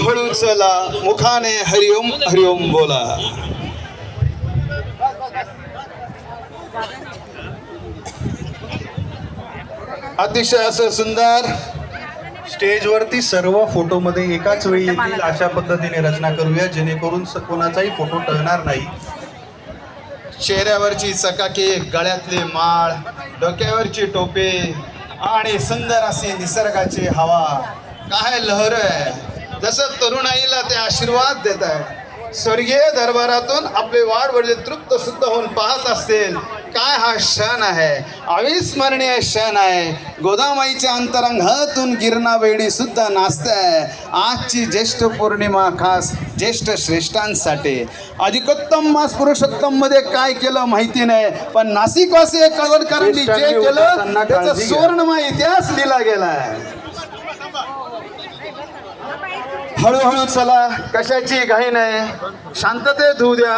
हळू चला मुखाने हरिओम हरिओम बोला. अतिशय असं सुंदर स्टेजवरती सर्व फोटोमध्ये एकाच वेळी येतील अशा पद्धतीने रचना करूया, जेणेकरून कोणाचाही फोटो टळणार नाही. चेहऱ्यावरची चकाकी, गळ्यातली माळ, डोक्यावरची टोपी आणि सुंदर असे निसर्गाची हवा, काय लहर आहे. जसं तरुणाईला ते आशीर्वाद देत आहे. स्वर्गीय दरबारातून आपले वाडवडील तृप्त सुद्धा होऊन पाहत असतील. काय हा क्षण आहे, अविस्मरणीय क्षण आहे. गोदामाईच्या अंतरंगातून गिरणा वेडी सुद्धा नाचते. आजची ज्येष्ठ पौर्णिमा खास ज्येष्ठ श्रेष्ठांसाठी. अधिकोत्तम मास पुरुषोत्तम मध्ये काय केलं माहिती नाही, पण नाशिकवासी कळवणकरांनी जे केलं त्याचा सुवर्णमय इतिहास लिहिला गेलाय. हळूहळू चला, कशाची घाई नाही, शांततेत होऊ द्या.